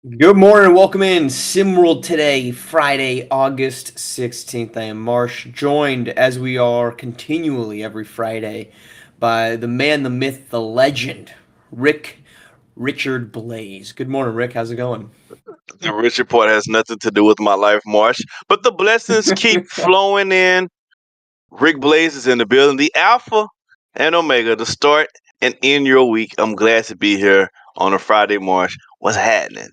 Good morning, welcome in SimWorld today, Friday, August 16th. I am Marsh, joined as we are continually every Friday by the man, the myth, the legend, Richard Blaze. Good morning, Rick. How's it going? The rich report has nothing to do with my life, Marsh. But the blessings keep flowing in. Rick Blaze is in the building. The Alpha and Omega to start and end your week. I'm glad to be here on a Friday, Marsh. What's happening?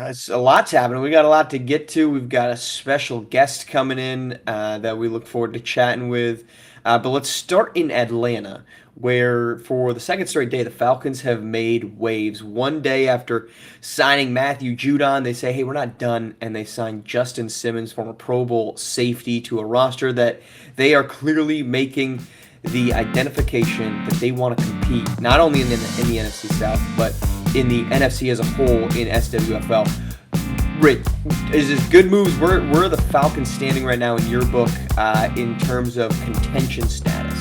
It's a lot's happening. We got a lot to get to. We've got a special guest coming in that we look forward to chatting with. But let's start in Atlanta, where for the second straight day, the Falcons have made waves. One day after signing Matthew Judon, they say, hey, we're not done. And they signed Justin Simmons, former Pro Bowl safety, to a roster that they are clearly making the identification that they want to compete, not only in the NFC South, but in the NFC as a whole in SWFL. Rick, is this good moves? Where are the Falcons standing right now in your book in terms of contention status?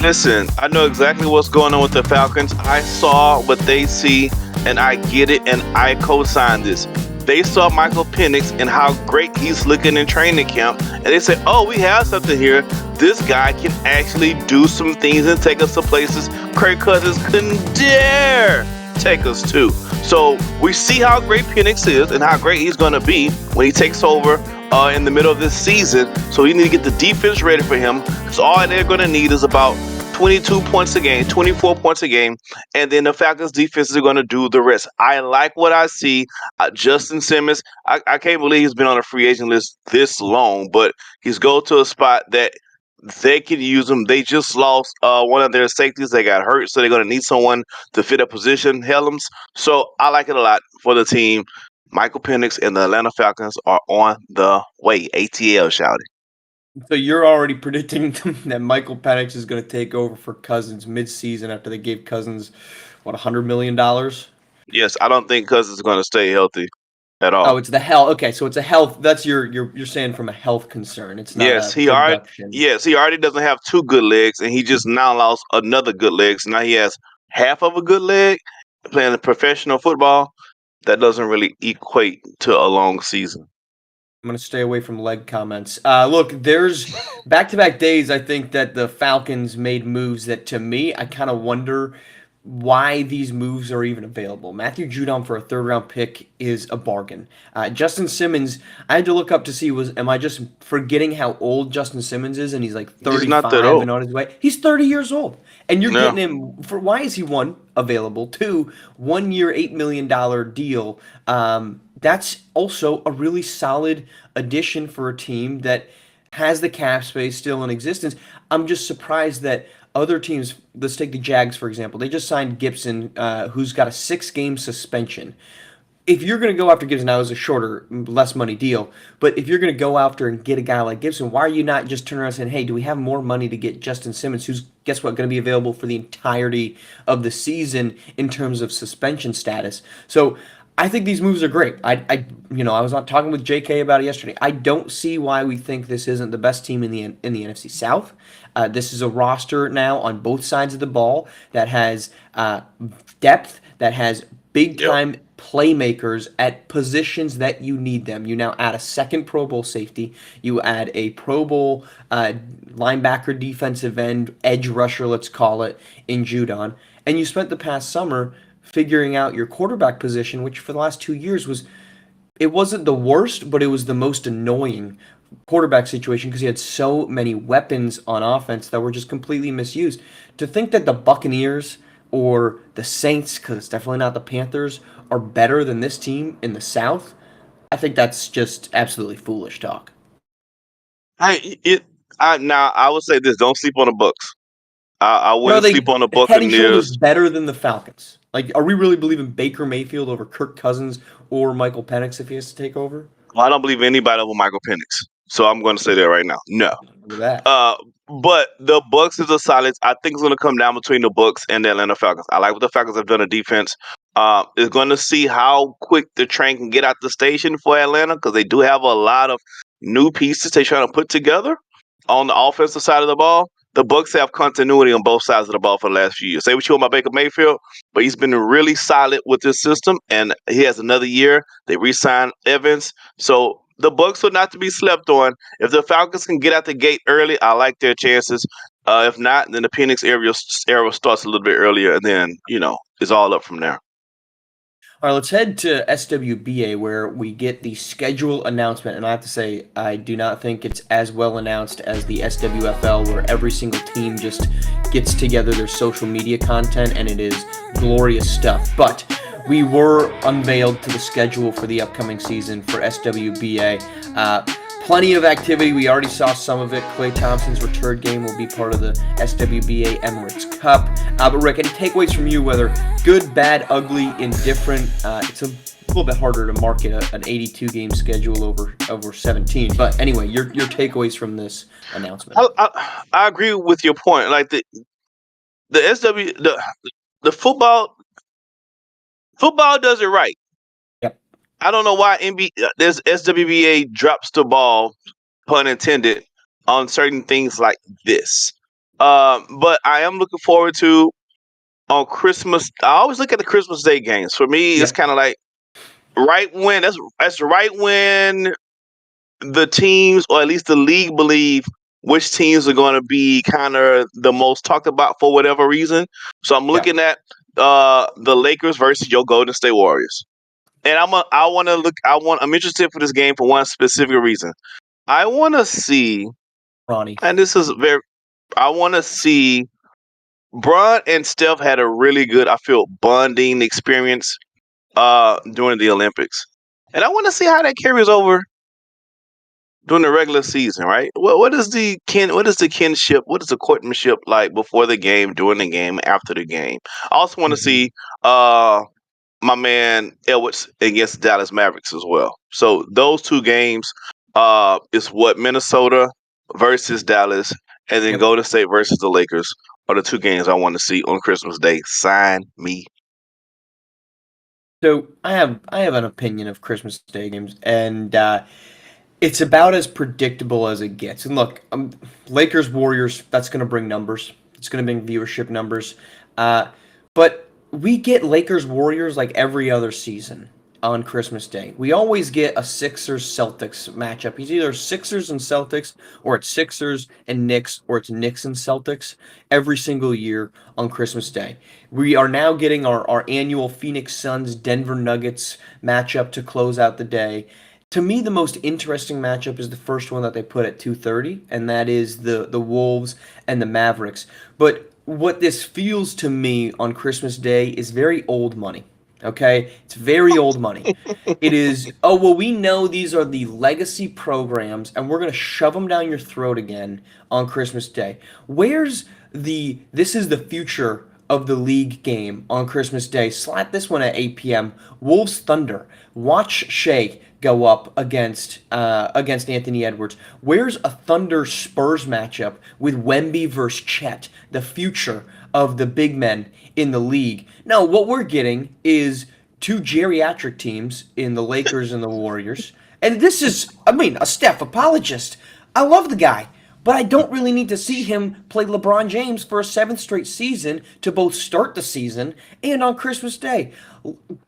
Listen, I know exactly what's going on with the Falcons. I saw what they see, and I get it, and I co-sign this. They saw Michael Penix and how great he's looking in training camp, and they said, oh, we have something here. This guy can actually do some things and take us to places Kirk Cousins couldn't dare take us to. So we see how great Penix is and how great he's going to be when he takes over in the middle of this season. So we need to get the defense ready for him, because all they're going to need is about 22 points a game, 24 points a game, and then the Falcons defense are going to do the rest. I like what I see. Justin Simmons, I can't believe he's been on a free agent list this long, but he's go to a spot that they can use him. They just lost one of their safeties. They got hurt, so they're going to need someone to fit a position, Helms. So I like it a lot for the team. Michael Penix and the Atlanta Falcons are on the way. ATL shouting. So you're already predicting that Michael Penix is going to take over for Cousins mid-season after they gave Cousins what $100 million. Yes, I don't think Cousins is going to stay healthy at Oh, all. it's the health. Okay, so it's a health. That's you're saying from a health concern. It's not Yes, a production. he already doesn't have two good legs, and he just now lost another good leg. So now he has half of a good leg playing professional football. That doesn't really equate to a long season. I'm gonna stay away from leg comments. Look, there's back-to-back days. I think that the Falcons made moves that, to me, I kind of wonder why these moves are even available. Matthew Judon for a third-round pick is a bargain. Justin Simmons, I had to look up to see am I just forgetting how old Justin Simmons is, and he's like He's not that 35 old. and on his way. He's 30 years old, and you're Yeah. getting him for why is he one available? Two, 1 year, $8 million deal. That's also a really solid addition for a team that has the cap space still in existence. I'm just surprised that other teams, let's take the Jags for example, they just signed Gibson, who's got a 6 game suspension. If you're going to go after Gibson, now it's a shorter, less money deal, but if you're going to go after and get a guy like Gibson, why are you not just turning around and saying, hey, do we have more money to get Justin Simmons, who's, guess what, going to be available for the entirety of the season in terms of suspension status? So I think these moves are great. I was not talking with JK about it yesterday. I don't see why we think this isn't the best team in the NFC South. This is a roster now on both sides of the ball that has depth, that has big Yep. time playmakers at positions that you need them. You now add a second Pro Bowl safety. You add a Pro Bowl linebacker, defensive end, edge rusher, let's call it, in Judon. And you spent the past summer figuring out your quarterback position, which for the last 2 years it wasn't the worst, but it was the most annoying quarterback situation because he had so many weapons on offense that were just completely misused. To think that the Buccaneers or the Saints, because it's definitely not the Panthers, are better than this team in the South, I think that's just absolutely foolish talk. I it I now I would say this: don't sleep on the Bucks. I But are wouldn't sleep they on the head and shoulders Buccaneers. better than the Falcons? Like, are we really believing Baker Mayfield over Kirk Cousins or Michael Penix if he has to take over? Well, I don't believe anybody over Michael Penix. So I'm going to say that right now. No. Look at that. Uh, but the Bucks is a solid. I think it's going to come down between the Bucks and the Atlanta Falcons. I like what the Falcons have done on defense. Is going to see how quick the train can get out the station for Atlanta, because they do have a lot of new pieces they're trying to put together on the offensive side of the ball. the Bucks have continuity on both sides of the ball for the last few years. Say what you want about Baker Mayfield, but he's been really solid with this system, and he has another year. They re-signed Evans, so the Bucks are not to be slept on. If the Falcons can get out the gate early, I like their chances. If not, then the Penix era starts a little bit earlier, and then it's all up from there. All right, let's head to SWBA where we get the schedule announcement. And I have to say, I do not think it's as well announced as the SWFL, where every single team just gets together their social media content and it is glorious stuff. But we were unveiled to the schedule for the upcoming season for SWBA. Plenty of activity. We already saw some of it. Klay Thompson's return game will be part of the SWBA Emirates Cup. But Rick, any takeaways from you, whether good, bad, ugly, indifferent? It's a little bit harder to market an 82-game schedule over 17. But anyway, your takeaways from this announcement. I agree with your point. Like the football does it right. Yep. I don't know why this SWBA drops the ball, pun intended, on certain things like this. But I am looking forward to on Christmas. I always look at the Christmas Day games. For me, it's kind of like that's right when the teams, or at least the league, believe which teams are going to be kind of the most talked about for whatever reason. So I'm looking at the Lakers versus your Golden State Warriors. And I'm interested for this game for one specific reason. I want to see Ronnie. And I want to see Bron and Steph had a really good, I feel, bonding experience during the Olympics. And I want to see how that carries over during the regular season, right? What is the kinship, what is the courtmanship like before the game, during the game, after the game? I also want to see my man Edwards against Dallas Mavericks as well. So those two games is what Minnesota versus Dallas, and then Golden State versus the Lakers are the two games I want to see on Christmas Day. Sign me. So I have an opinion of Christmas Day games, and it's about as predictable as it gets. And look, Lakers Warriors, that's going to bring numbers. It's going to bring viewership numbers. But we get Lakers Warriors like every other season on Christmas Day. We always get a Sixers Celtics matchup. It's either Sixers and Celtics, or it's Sixers and Knicks, or it's Knicks and Celtics every single year on Christmas Day. We are now getting our annual Phoenix Suns Denver Nuggets matchup to close out the day. To me, the most interesting matchup is the first one that they put at 2:30, and that is the Wolves and the Mavericks. But what this feels to me on Christmas Day is very old money. Okay? It's very old money. It is, oh, well, we know these are the legacy programs, and we're going to shove them down your throat again on Christmas Day. This is the future of the league game on Christmas Day. Slap this one at 8 p.m. Wolves Thunder. Watch Shea go up against Anthony Edwards. Where's a Thunder Spurs matchup with Wemby versus Chet, the future of the big men in the league? No, what we're getting is two geriatric teams in the Lakers and the Warriors. And this is, a Steph apologist. I love the guy. But I don't really need to see him play LeBron James for a seventh straight season to both start the season and on Christmas Day.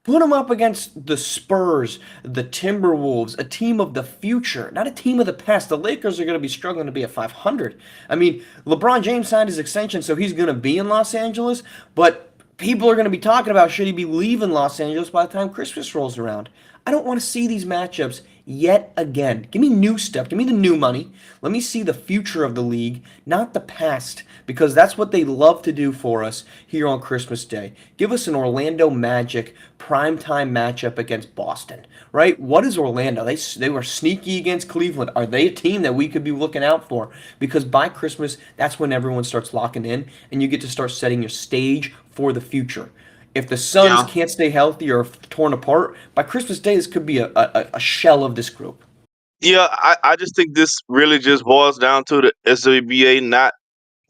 Put him up against the Spurs, the Timberwolves, a team of the future, not a team of the past. The Lakers are going to be struggling to be at 500. LeBron James signed his extension, so he's going to be in Los Angeles, but people are going to be talking about should he be leaving Los Angeles by the time Christmas rolls around. I don't want to see these matchups yet again. Give me new stuff. Give me the new money. Let me see the future of the league, not the past, because that's what they love to do for us here on Christmas Day. Give us an Orlando Magic primetime matchup against Boston, right? What is Orlando? They were sneaky against Cleveland. Are they a team that we could be looking out for? Because by Christmas, that's when everyone starts locking in, and you get to start setting your stage for the future. If the Suns can't stay healthy or torn apart, by Christmas Day, this could be a shell of this group. Yeah, I just think this really just boils down to the SWBA not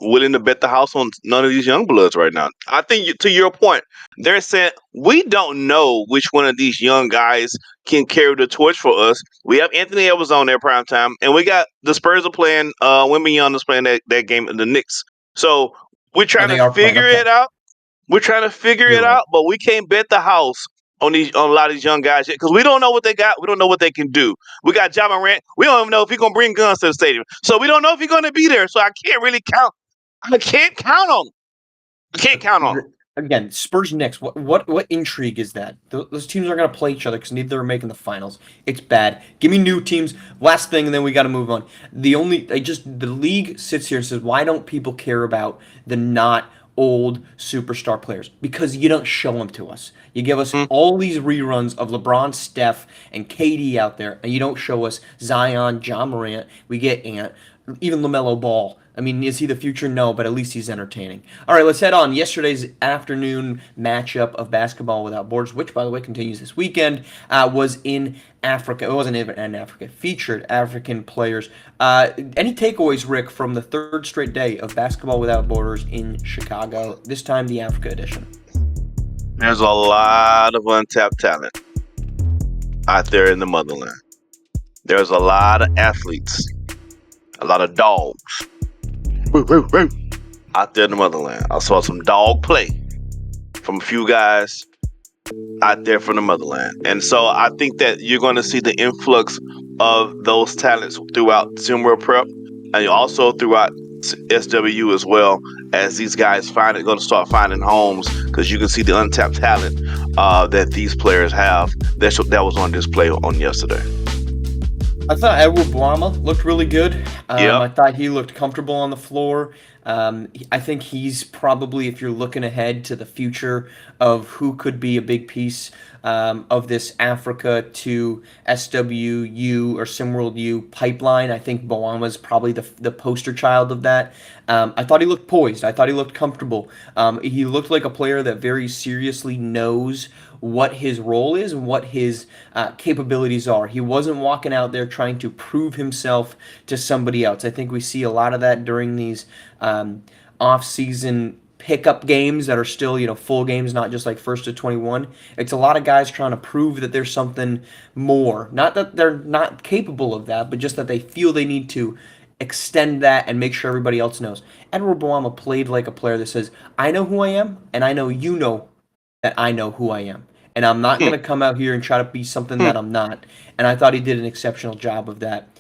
willing to bet the house on none of these young bloods right now. I think, to your point, they're saying we don't know which one of these young guys can carry the torch for us. We have Anthony Edwards on there prime time, and we got the Spurs are playing, Wembanyama is playing that game, the Knicks So we're Oh, trying they to are playing. figure Okay, it out. We're trying to figure you're it right. out, but we can't bet the house on a lot of these young guys yet because we don't know what they got. We don't know what they can do. We got John Morant. We don't even know if he's gonna bring guns to the stadium. So we don't know if he's gonna be there. So I can't really count. I can't count on him. I can't count on him. Again, Spurs Knicks. What intrigue is that? Those teams are going to play each other because neither are making the finals. It's bad. Give me new teams. Last thing, and then we got to move on. The league sits here and says, why don't people care about the not old superstar players? Because you don't show them to us. You give us Mm. all these reruns of LeBron, Steph, and KD out there, and you don't show us Zion, John Morant. We get Ant, even LaMelo Ball. I mean, is he the future? No, but at least he's entertaining. All right, let's head on. Yesterday's afternoon matchup of basketball without borders, which, by the way, continues this weekend, was in Africa. It wasn't even in Africa. Featured African players. Any takeaways, Rick, from the third straight day of basketball without borders in Chicago? This time, the Africa edition. There's a lot of untapped talent out there in the motherland. There's a lot of athletes, a lot of dogs out there in the motherland. I saw some dog play from a few guys out there from the motherland. And so I think that you're going to see the influx of those talents throughout SimWorld Prep and also throughout SWU as well, as these guys going to start finding homes, because you can see the untapped talent that these players have that was on display on yesterday. I thought Edward Blama looked really good. Yep. I thought he looked comfortable on the floor. I think he's probably, if you're looking ahead to the future of who could be a big piece of this Africa to SWU or SimWorld U pipeline, I think Blama's probably the poster child of that. I thought he looked poised. I thought he looked comfortable. He looked like a player that very seriously knows what his role is and what his capabilities are. He wasn't walking out there trying to prove himself to somebody else. I think we see a lot of that during these off-season pickup games that are still, full games, not just like first to 21. It's a lot of guys trying to prove that there's something more. Not that they're not capable of that, but just that they feel they need to extend that and make sure everybody else knows. Edward Boama played like a player that says, I know who I am, and I know you know that I know who I am. And I'm not going to come out here and try to be something that I'm not. And I thought he did an exceptional job of that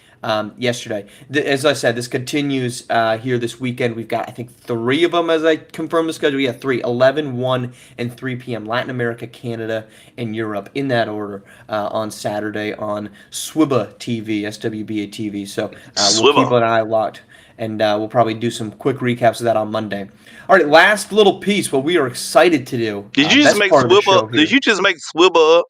yesterday. As I said, this continues here this weekend. We've got, I think, 3 of them as I confirm the schedule. Yeah, 3, 11, 1, and 3 p.m. Latin America, Canada, and Europe in that order on Saturday on SWBA TV, SWBA TV. So we'll keep an eye locked. And we'll probably do some quick recaps of that on Monday. All right, last little piece, what we are excited to do. Did you just Best make part of the SWBA? show Did here. you just make SWBA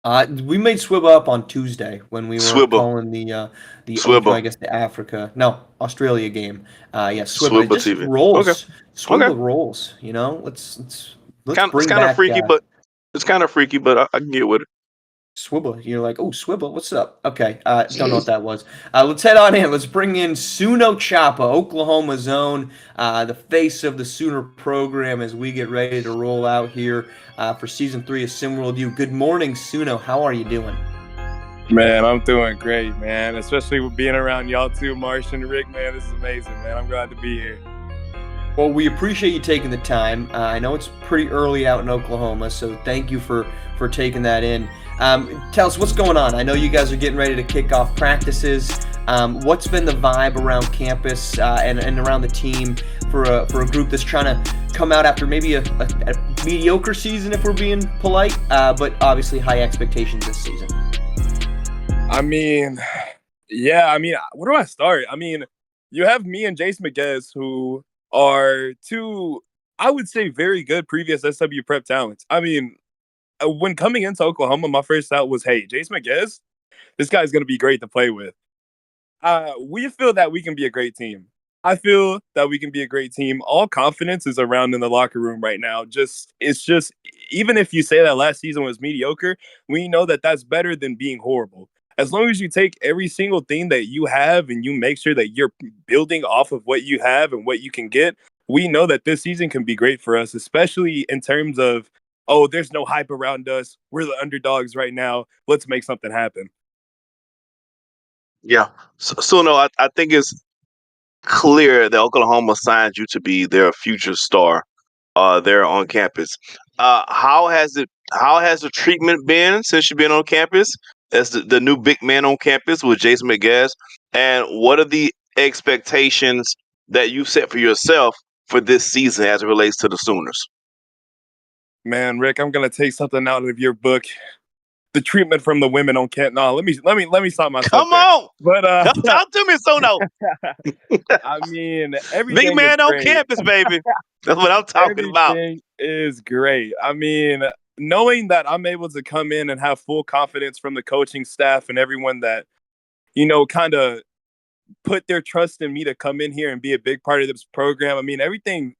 up? We made SWBA up on Tuesday when we were SWBA. calling SWBA. I guess the Africa, no, Australia game. Yeah, SWBA. It SWBA just TV. Okay. rolls. Okay. SWBA rolls. Let's It's bring kind of back freaky, but I can get with it. SWBA. You're like, oh, SWBA, what's up? Okay, don't know what that was. Let's head on in. Let's bring in Suno Chapa, Oklahoma's own, the face of the Sooner program as we get ready to roll out here for Season 3 of SimWorld U. Good morning, Suno. How are you doing? Man, I'm doing great, man. Especially with being around y'all too, Marsh and Rick, man. This is amazing, man. I'm glad to be here. Well, we appreciate you taking the time. I know it's pretty early out in Oklahoma, so thank you for taking that in. Tell us what's going on. I know you guys are getting ready to kick off practices. What's been the vibe around campus and around the team for a group that's trying to come out after maybe a mediocre season, if we're being polite, but obviously high expectations this season? I mean, where do I start? I mean, you have me and Jace McGuez, who are 2, I would say, very good previous SW prep talents. I mean, when coming into Oklahoma, my first thought was, hey, Jace McGuez, this guy's going to be great to play with. We feel that we can be a great team. I feel that we can be a great team. All confidence is around in the locker room right now. It's just, even if you say that last season was mediocre, we know that that's better than being horrible. As long as you take every single thing that you have and you make sure that you're building off of what you have and what you can get, we know that this season can be great for us, especially in terms of, oh, there's no hype around us. We're the underdogs right now. Let's make something happen. Yeah. So no, I think it's clear that Oklahoma signed you to be their future star there on campus. How has the treatment been since you've been on campus as the new big man on campus with Jason McGuess? And what are the expectations that you set for yourself for this season as it relates to the Sooners? Man, Rick, I'm gonna take something out of your book. The treatment from the women on camp. No, let me stop myself Come there. on, But come talk to me, Suno. I mean, Big everything is man on great. campus, baby. That's what I'm talking about. Everything is great. I mean, knowing that I'm able to come in and have full confidence from the coaching staff and everyone that, kind of put their trust in me to come in here and be a big part of this program. I mean, everything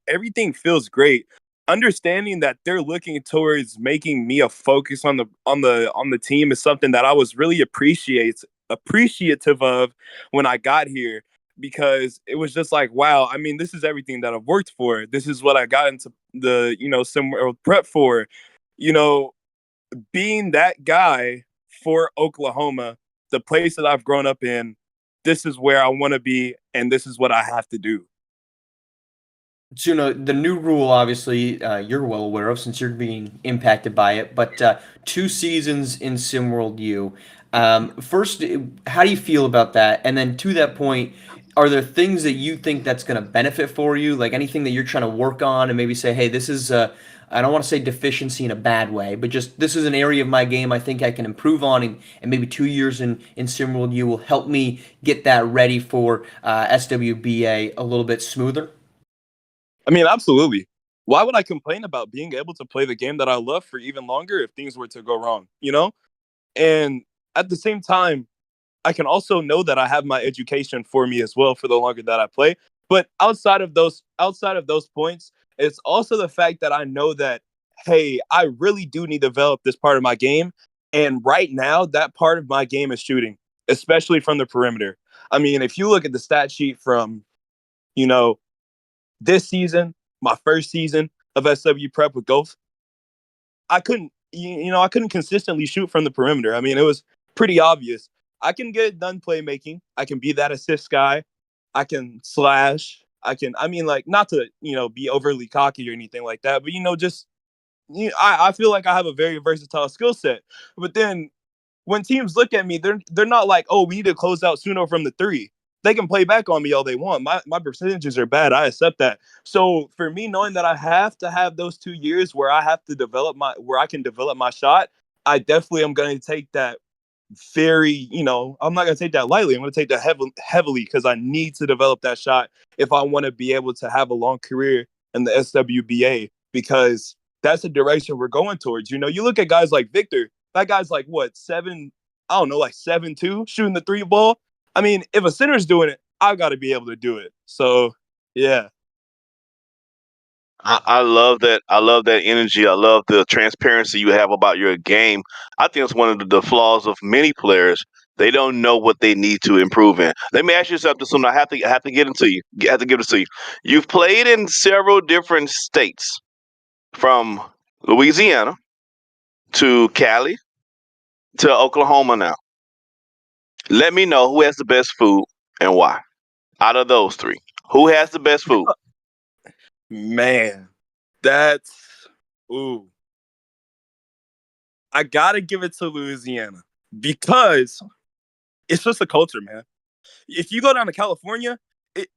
feels great. Understanding that they're looking towards making me a focus on the team is something that I was really appreciative of when I got here, because it was just like, wow, I mean, this is everything that I've worked for. This is what I got into the, SimWorld prep for. You know, being that guy for Oklahoma, the place that I've grown up in, this is where I want to be, and this is what I have to do. Suno, the new rule, obviously, you're well aware of since you're being impacted by it, but 2 seasons in SimWorld U. First, how do you feel about that? And then to that point, are there things that you think that's going to benefit for you, like anything that you're trying to work on and maybe say, hey, this is, I don't want to say deficiency in a bad way, but just this is an area of my game I think I can improve on, and maybe 2 years in SimWorld U will help me get that ready for SWBA a little bit smoother? I mean, absolutely. Why would I complain about being able to play the game that I love for even longer if things were to go wrong, And at the same time, I can also know that I have my education for me as well for the longer that I play. But outside of those points, it's also the fact that I know that, hey, I really do need to develop this part of my game. And right now, that part of my game is shooting, especially from the perimeter. I mean, if you look at the stat sheet from, you know, this season, my first season of SW prep with Golf, I couldn't consistently shoot from the perimeter. I mean, it was pretty obvious. I can get it done playmaking. I can be that assist guy. I can slash. I mean, like, not to, be overly cocky or anything like that, but, just, I feel like I have a very versatile skill set. But then when teams look at me, they're not like, oh, we need to close out Suno from the three. They can play back on me all they want. My percentages are bad. I accept that. So for me, knowing that I have to have those 2 years where I can develop my shot, I definitely am going to take that very, I'm not going to take that lightly. I'm going to take that heavily because I need to develop that shot if I want to be able to have a long career in the SWBA, because that's the direction we're going towards. You look at guys like Victor. That guy's like what, seven? I don't know, like 7'2", shooting the three ball. I mean, if a center's doing it, I've got to be able to do it. So, yeah. I love that. I love that energy. I love the transparency you have about your game. I think it's one of the flaws of many players. They don't know what they need to improve in. Let me ask you something. Soon I have to get into you. I have to give it to you. You've played in several different states, from Louisiana to Cali to Oklahoma now. Let me know who has the best food and why. Out of those three, who has the best food? Man, that's ooh. I gotta give it to Louisiana because it's just a culture, man. If you go down to California, it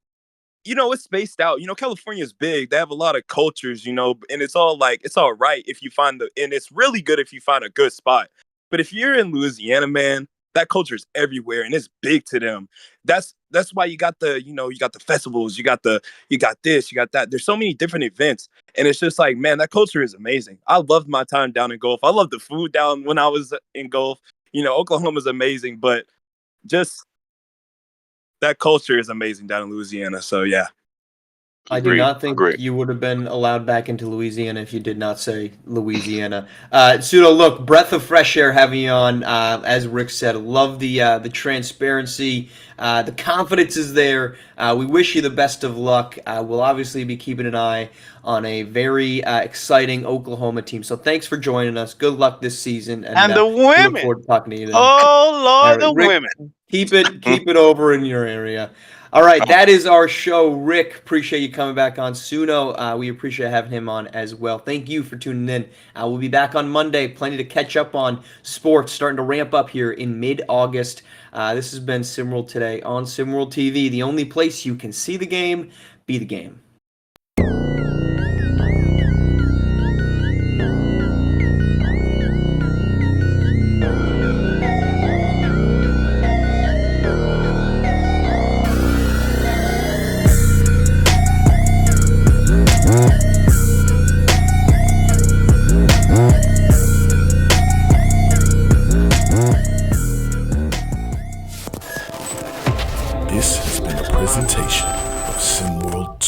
it's spaced out. California is big. They have a lot of cultures, and it's all like, it's all right if you and it's really good if you find a good spot. But if you're in Louisiana, man, that culture is everywhere and it's big to them. That's why you got the festivals, you got this, you got that. There's so many different events. And it's just like, man, that culture is amazing. I loved my time down in Gulf. I loved the food down when I was in Gulf. Oklahoma's amazing, but just that culture is amazing down in Louisiana. So yeah. I do Agreed. not think Agreed. you would have been allowed back into Louisiana if you did not say Louisiana. Pseudo, look, breath of fresh air having you on. As Rick said, love the transparency. The confidence is there. We wish you the best of luck. We'll obviously be keeping an eye on a very exciting Oklahoma team. So thanks for joining us. Good luck this season, and And the we look women. forward to talking to you then. Oh All Lord, right, the Rick, women. keep it over in your area. All right, that is our show. Rick, appreciate you coming back on. Suno, we appreciate having him on as well. Thank you for tuning in. We'll be back on Monday. Plenty to catch up on. Sports starting to ramp up here in mid-August. This has been SimWorld Today on SimWorld TV, the only place you can see the game, be the game. This has been a presentation of SimWorld